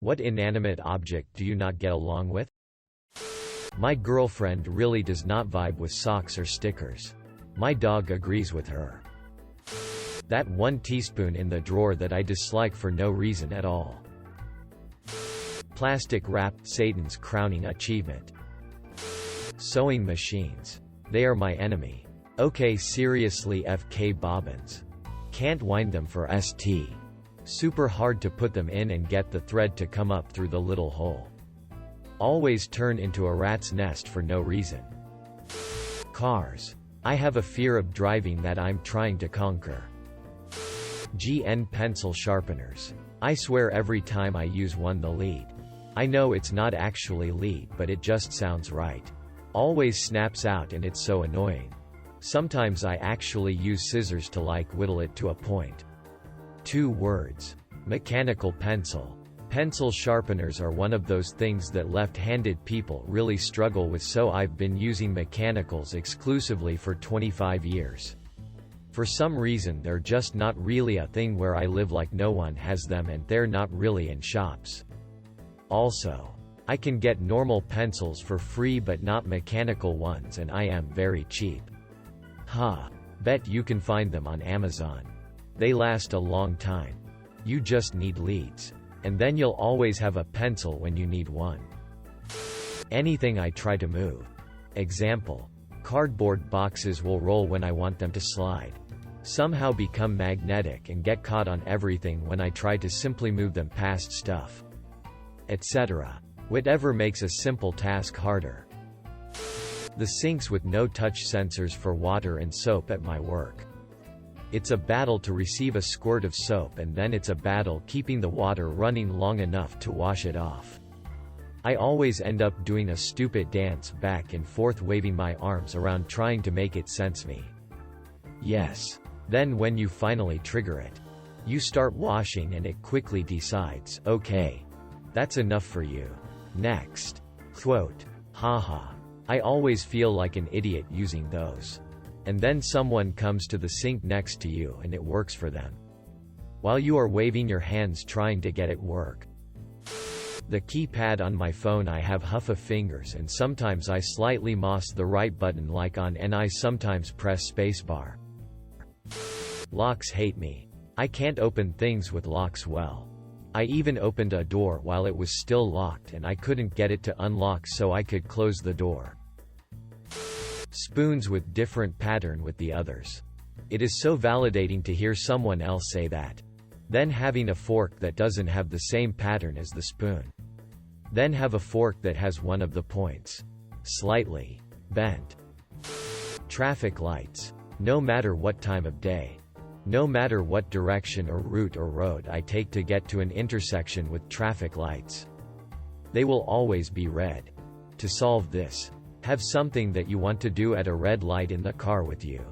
What inanimate object do you not get along with? My girlfriend really does not vibe with socks or stickers. My dog agrees with her. That 1 teaspoon in the drawer that I dislike for no reason at all. Plastic wrapped Satan's crowning achievement. Sewing machines. They are my enemy. Okay, seriously, FK bobbins. Can't wind them for ST. Super hard to put them in and get the thread to come up through the little hole. Always turn into a rat's nest for no reason. Cars. I have a fear of driving that I'm trying to conquer. GN pencil sharpeners. I swear every time I use one the lead. I know it's not actually lead, but it just sounds right. Always snaps out and it's so annoying. Sometimes I actually use scissors to whittle it to a point. 2 words. Mechanical pencil. Pencil sharpeners are one of those things that left-handed people really struggle with, so I've been using mechanicals exclusively for 25 years. For some reason they're just not really a thing where I live, like no one has them and they're not really in shops. Also, I can get normal pencils for free but not mechanical ones, and I am very cheap. Bet you can find them on Amazon. They last a long time. You just need leads. And then you'll always have a pencil when you need one. Anything I try to move. Example. Cardboard boxes will roll when I want them to slide. Somehow become magnetic and get caught on everything when I try to simply move them past stuff. Etc. Whatever makes a simple task harder. The sinks with no touch sensors for water and soap at my work. It's a battle to receive a squirt of soap, and then it's a battle keeping the water running long enough to wash it off. I always end up doing a stupid dance back and forth, waving my arms around trying to make it sense me. Yes. Then when you finally trigger it, you start washing and it quickly decides, okay, that's enough for you. Next. Quote. Haha. I always feel like an idiot using those. And then someone comes to the sink next to you and it works for them. While you are waving your hands trying to get it work. The keypad on my phone, I have half of fingers and sometimes I slightly moss the right button like on, and I sometimes press spacebar. Locks hate me. I can't open things with locks well. I even opened a door while it was still locked and I couldn't get it to unlock so I could close the door. Spoons with different pattern with the others. It is so validating to hear someone else say that. Then having a fork that doesn't have the same pattern as the spoon. Then have a fork that has one of the points slightly bent. Traffic lights. No matter what time of day. No matter what direction or route or road I take to get to an intersection with traffic lights, they will always be red. To solve this, have something that you want to do at a red light in the car with you.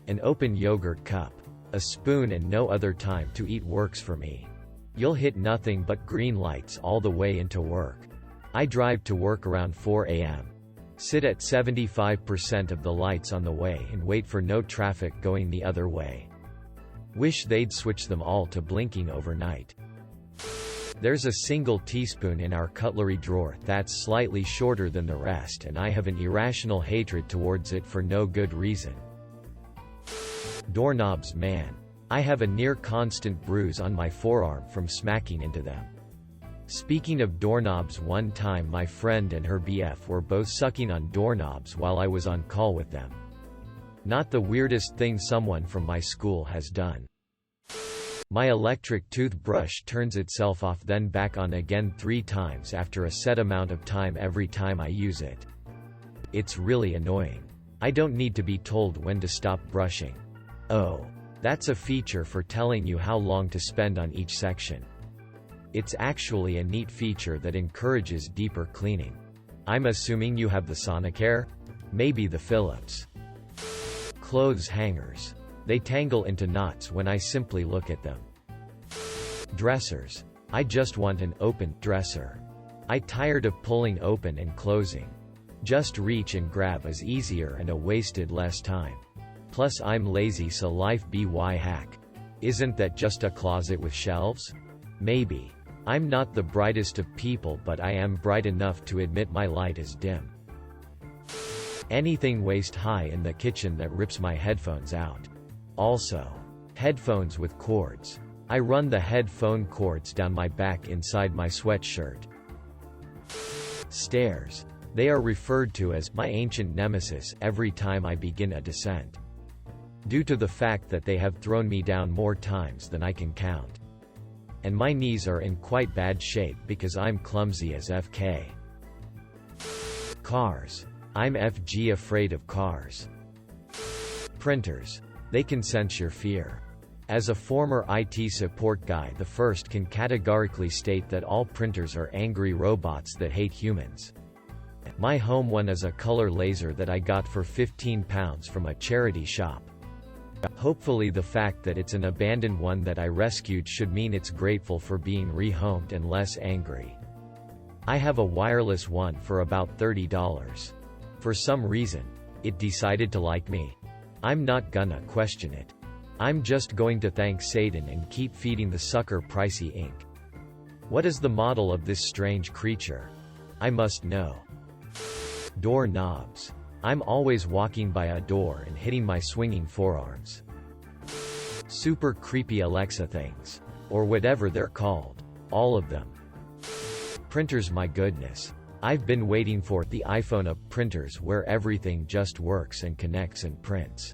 An open yogurt cup. A spoon and no other time to eat works for me. You'll hit nothing but green lights all the way into work. I drive to work around 4 a.m. Sit at 75% of the lights on the way and wait for no traffic going the other way. Wish they'd switch them all to blinking overnight. There's a single teaspoon in our cutlery drawer that's slightly shorter than the rest, and I have an irrational hatred towards it for no good reason. Doorknobs, man. I have a near constant bruise on my forearm from smacking into them. Speaking of doorknobs, one time my friend and her BF were both sucking on doorknobs while I was on call with them. Not the weirdest thing someone from my school has done. My electric toothbrush turns itself off then back on again 3 times after a set amount of time every time I use it. It's really annoying. I don't need to be told when to stop brushing. Oh, that's a feature for telling you how long to spend on each section. It's actually a neat feature that encourages deeper cleaning. I'm assuming you have the Sonicare? Maybe the Philips. Clothes hangers. They tangle into knots when I simply look at them. Dressers. I just want an open dresser. I'm tired of pulling open and closing. Just reach and grab is easier and a wasted less time. Plus I'm lazy, so life by hack. Isn't that just a closet with shelves? Maybe. I'm not the brightest of people, but I am bright enough to admit my light is dim. Anything waist high in the kitchen that rips my headphones out. Also, headphones with cords. I run the headphone cords down my back inside my sweatshirt. Stairs. They are referred to as my ancient nemesis every time I begin a descent, due to the fact that they have thrown me down more times than I can count. And my knees are in quite bad shape because I'm clumsy as FK. Cars. I'm FG afraid of cars. Printers. They can sense your fear. As a former IT support guy, the first can categorically state that all printers are angry robots that hate humans. My home one is a color laser that I got for £15 from a charity shop. Hopefully the fact that it's an abandoned one that I rescued should mean it's grateful for being rehomed and less angry. I have a wireless one for about $30. For some reason, it decided to like me. I'm not gonna question it. I'm just going to thank Satan and keep feeding the sucker pricey ink. What is the model of this strange creature? I must know. Door knobs. I'm always walking by a door and hitting my swinging forearms. Super creepy Alexa things. Or whatever they're called. All of them. Printers, my goodness. I've been waiting for the iPhone of printers where everything just works and connects and prints.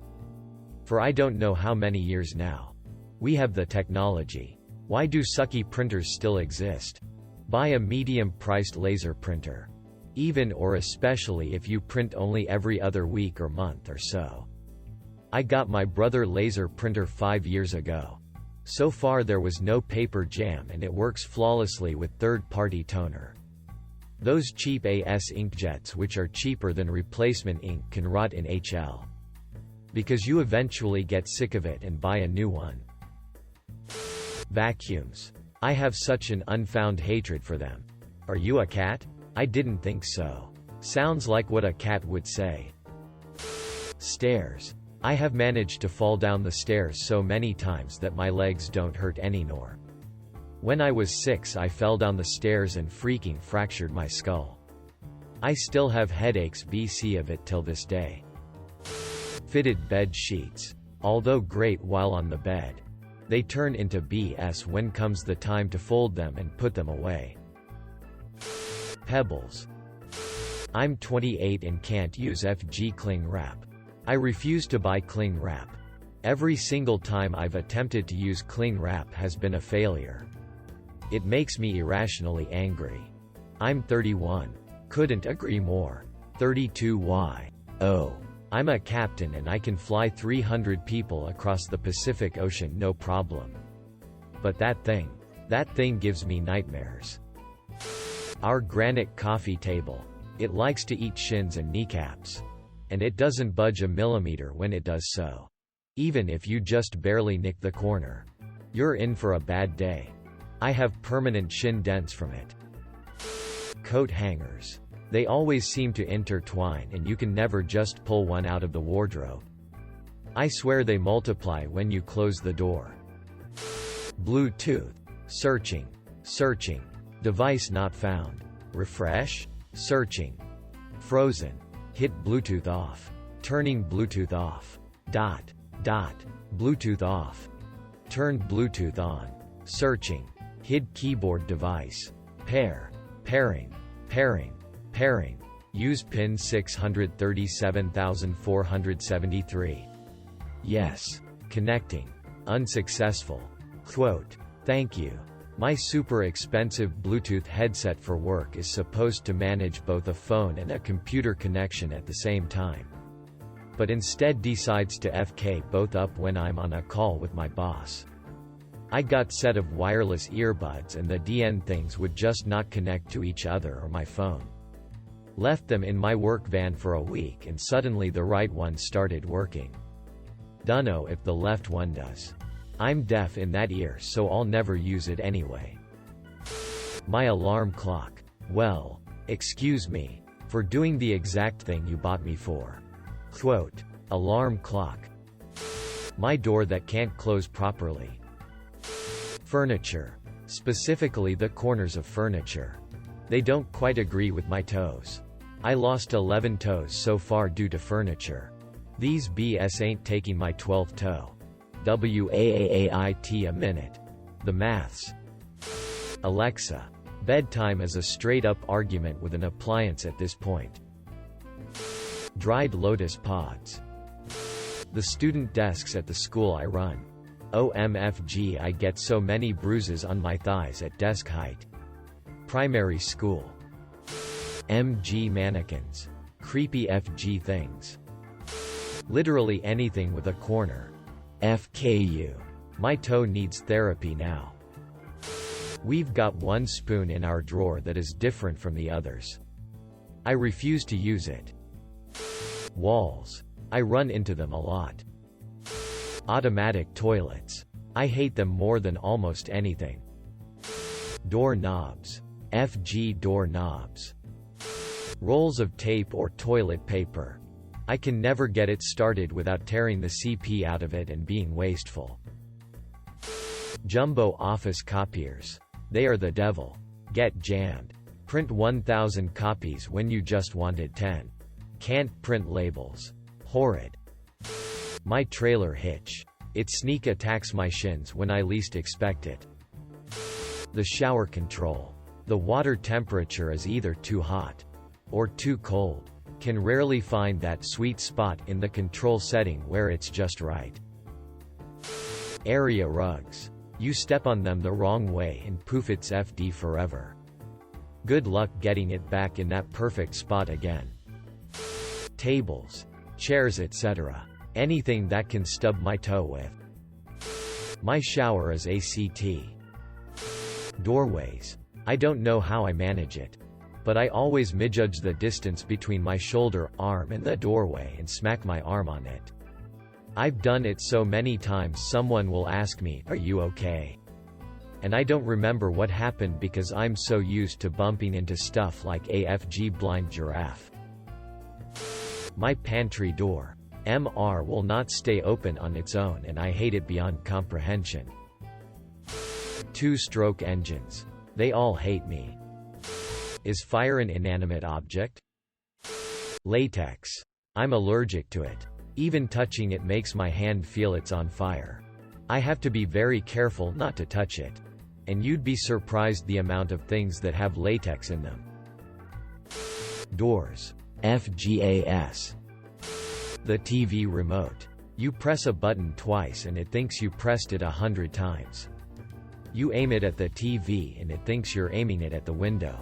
For I don't know how many years now. We have the technology. Why do sucky printers still exist? Buy a medium-priced laser printer. Even or especially if you print only every other week or month or so. I got my brother laser printer 5 years ago. So far there was no paper jam and it works flawlessly with third-party toner. Those cheap AS inkjets, which are cheaper than replacement ink, can rot in HL. Because you eventually get sick of it and buy a new one. Vacuums. I have such an unfound hatred for them. Are you a cat? I didn't think so. Sounds like what a cat would say. Stairs. I have managed to fall down the stairs so many times that my legs don't hurt anymore. When I was 6, I fell down the stairs and freaking fractured my skull. I still have headaches BC of it till this day. Fitted bed sheets. Although great while on the bed, they turn into BS when comes the time to fold them and put them away. Pebbles. I'm 28 and can't use FG cling wrap. I refuse to buy cling wrap. Every single time I've attempted to use cling wrap has been a failure. It makes me irrationally angry. I'm 31. Couldn't agree more. 32 why? Oh. I'm a captain and I can fly 300 people across the Pacific Ocean no problem. But that thing gives me nightmares. Our granite coffee table. It likes to eat shins and kneecaps. And it doesn't budge a millimeter when it does so. Even if you just barely nick the corner. You're in for a bad day. I have permanent shin dents from it. Coat hangers. They always seem to intertwine and you can never just pull one out of the wardrobe. I swear they multiply when you close the door. Bluetooth. Searching. Device not found. Refresh. Searching. Frozen. Hit Bluetooth off. Turning Bluetooth off. Bluetooth off. Turn Bluetooth on. Searching. Hid keyboard device. Pairing. Use pin 637473. Yes. Connecting. Unsuccessful. Quote. Thank you. My super expensive Bluetooth headset for work is supposed to manage both a phone and a computer connection at the same time. But instead decides to FK both up when I'm on a call with my boss. I got set of wireless earbuds and the DN things would just not connect to each other or my phone. Left them in my work van for a week and suddenly the right one started working. Dunno if the left one does. I'm deaf in that ear so I'll never use it anyway. My alarm clock. Well, excuse me, for doing the exact thing you bought me for. Quote. Alarm clock. My door that can't close properly. Furniture. Specifically the corners of furniture. They don't quite agree with my toes. I lost 11 toes so far due to furniture. These BS ain't taking my 12th toe. WAAAIT a minute. The maths. Alexa. Bedtime is a straight-up argument with an appliance at this point. Dried lotus pods. The student desks at the school I run. OMFG, I get so many bruises on my thighs at desk height. Primary school. MG mannequins. Creepy FG things. Literally anything with a corner. FKU. My toe needs therapy now. We've got one spoon in our drawer that is different from the others. I refuse to use it. Walls. I run into them a lot. Automatic toilets. I hate them more than almost anything. Door knobs. FG door knobs. Rolls of tape or toilet paper. I can never get it started without tearing the CP out of it and being wasteful. Jumbo office copiers. They are the devil. Get jammed. Print 1,000 copies when you just wanted 10. Can't print labels. Horrid. My trailer hitch. It sneak attacks my shins when I least expect it. The shower control. The water temperature is either too hot or too cold. Can rarely find that sweet spot in the control setting where it's just right. Area rugs. You step on them the wrong way and poof, it's FD forever. Good luck getting it back in that perfect spot again. Tables, chairs, etc. Anything that can stub my toe with. My shower is ACT. Doorways. I don't know how I manage it, but I always misjudge the distance between my shoulder, arm and the doorway and smack my arm on it. I've done it so many times someone will ask me, "Are you okay?" And I don't remember what happened because I'm so used to bumping into stuff like AFG blind giraffe. My pantry door. MR will not stay open on its own and I hate it beyond comprehension. Two-stroke engines. They all hate me. Is fire an inanimate object? Latex. I'm allergic to it. Even touching it makes my hand feel it's on fire. I have to be very careful not to touch it. And you'd be surprised the amount of things that have latex in them. Doors. FGAS. The TV remote. You press a button twice and it thinks you pressed it 100 times. You aim it at the TV and it thinks you're aiming it at the window.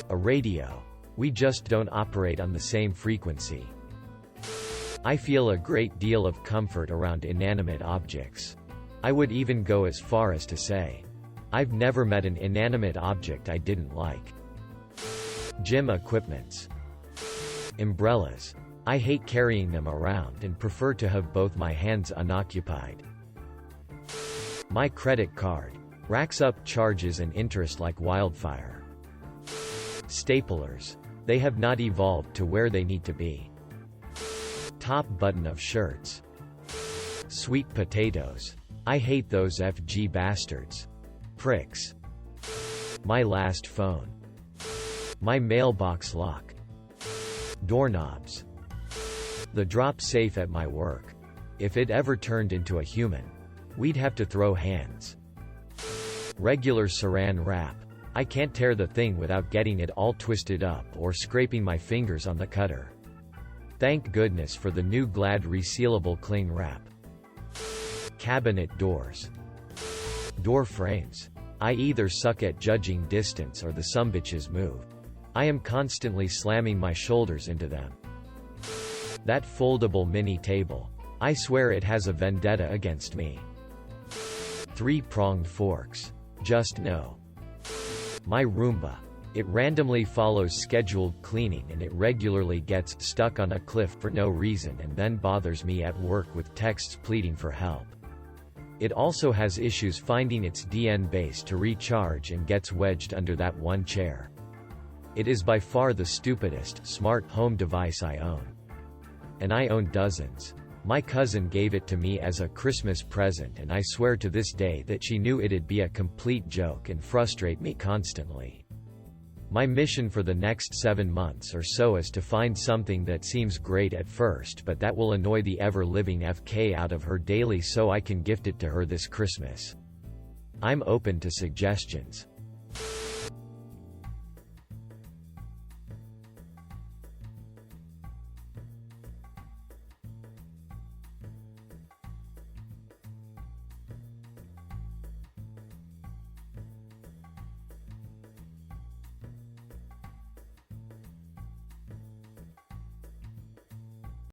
A radio. We just don't operate on the same frequency. I feel a great deal of comfort around inanimate objects. I would even go as far as to say, I've never met an inanimate object I didn't like. Gym equipments. Umbrellas. I hate carrying them around and prefer to have both my hands unoccupied. My credit card. Racks up charges and interest like wildfire. Staplers. They have not evolved to where they need to be. Top button of shirts. Sweet potatoes. I hate those FG bastards. Pricks. My last phone. My mailbox lock. Doorknobs. The drop safe at my work. If it ever turned into a human, we'd have to throw hands. Regular saran wrap. I can't tear the thing without getting it all twisted up or scraping my fingers on the cutter. Thank goodness for the new Glad resealable cling wrap. Cabinet doors. Door frames. I either suck at judging distance or the sumbitches move. I am constantly slamming my shoulders into them. That foldable mini table. I swear it has a vendetta against me. Three-pronged forks. Just no. My Roomba. It randomly follows scheduled cleaning and it regularly gets stuck on a cliff for no reason and then bothers me at work with texts pleading for help. It also has issues finding its DN base to recharge and gets wedged under that one chair. It is by far the stupidest smart home device I own. And I own dozens. My cousin gave it to me as a Christmas present, and I swear to this day that she knew it'd be a complete joke and frustrate me constantly. My mission for the next 7 months or so is to find something that seems great at first but that will annoy the ever-living FK out of her daily so I can gift it to her this Christmas. I'm open to suggestions.